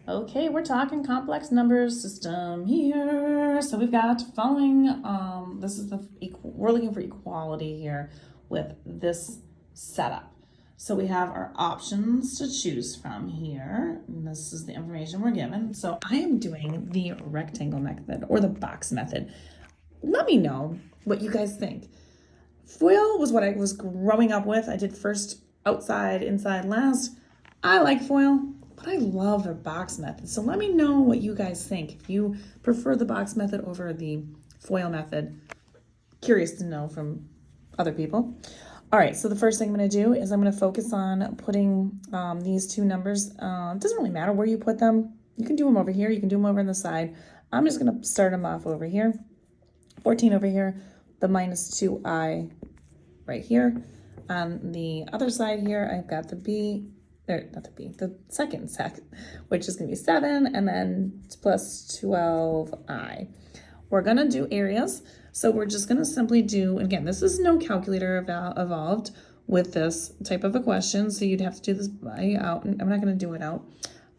Okay, we're talking complex numbers system here. So we've got following, this is we're looking for equality here with this setup. So we have our options to choose from here. And this is the information we're given. So I am doing the rectangle method or the box method. Let me know what you guys think. Foil was what I was growing up with. I did first outside, inside, last. I like foil, but I love the box method. So let me know what you guys think. If you prefer the box method over the foil method, curious to know from other people. All right, so the first thing I'm going to do is I'm going to focus on putting these two numbers. It doesn't really matter where you put them. You can do them over here. You can do them over on the side. I'm just going to start them off over here. 14 over here, the minus 2i right here. On the other side here, I've got the the second sec, which is going to be 7, and then plus 12i. We're going to do areas. So we're just going to simply do, again, this is no calculator evolved with this type of a question. So you'd have to do this by out. I'm not going to do it out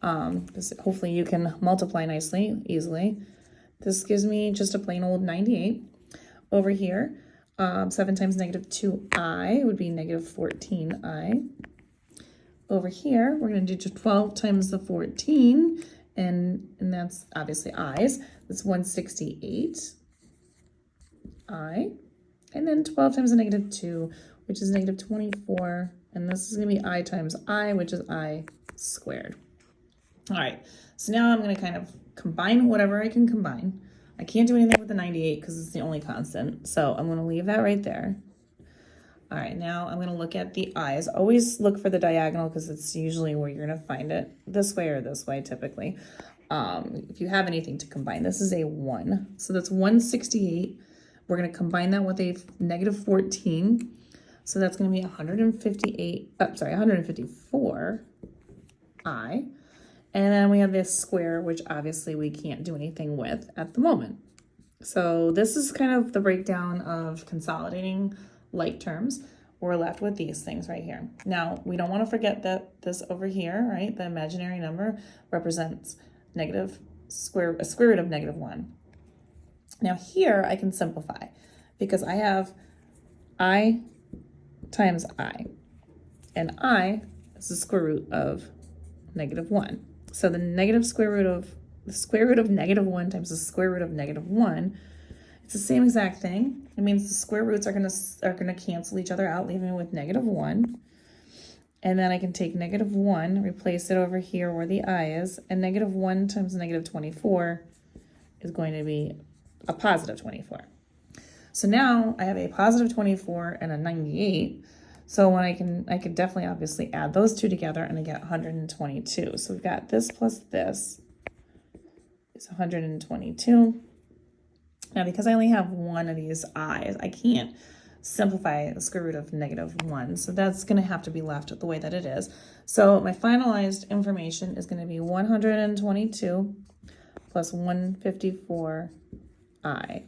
because hopefully you can multiply easily. This gives me just a plain old 98. Over here, 7 times negative 2i would be negative 14i. Over here, we're going to do just 12 times the 14, and that's obviously i's. That's 168i. And then 12 times the negative 2, which is negative 24. And this is going to be I times I, which is I squared. All right, so now I'm going to kind of combine whatever I can combine. I can't do anything with the 98 because it's the only constant. So I'm going to leave that right there. All right, now I'm going to look at the i's. Always look for the diagonal because it's usually where you're going to find it, this way or this way typically. If you have anything to combine, this is a 1. So that's 168. We're going to combine that with a negative 14. So that's going to be 154i. And then we have this square, which obviously we can't do anything with at the moment. So this is kind of the breakdown of consolidating like terms. We're left with these things right here. Now, we don't want to forget that this over here, right, the imaginary number represents a square root of negative 1. Now here I can simplify because I have I times I, and I is the square root of negative 1. So the square root of negative 1 times the square root of negative 1, it's the same exact thing. It means the square roots are gonna cancel each other out, leaving me with negative 1. And then I can take negative 1, replace it over here where the I is, and negative 1 times negative 24 is going to be a positive 24. So now I have a positive 24 and a 98. So when I could definitely obviously add those two together and I get 122. So we've got this plus this is 122. Now because I only have one of these i's, I can't simplify the square root of negative 1. So that's going to have to be left the way that it is. So my finalized information is going to be 122 plus 154i.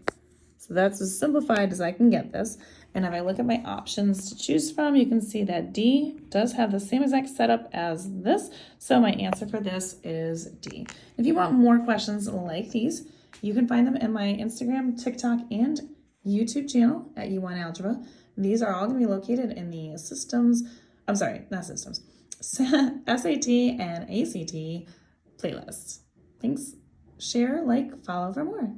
So that's as simplified as I can get this. And if I look at my options to choose from, you can see that D does have the same exact setup as this. So my answer for this is D. If you want more questions like these, you can find them in my Instagram, TikTok, and YouTube channel at YouWantAlgebra. These are all going to be located in the SAT and ACT playlists. Thanks. Share, like, follow for more.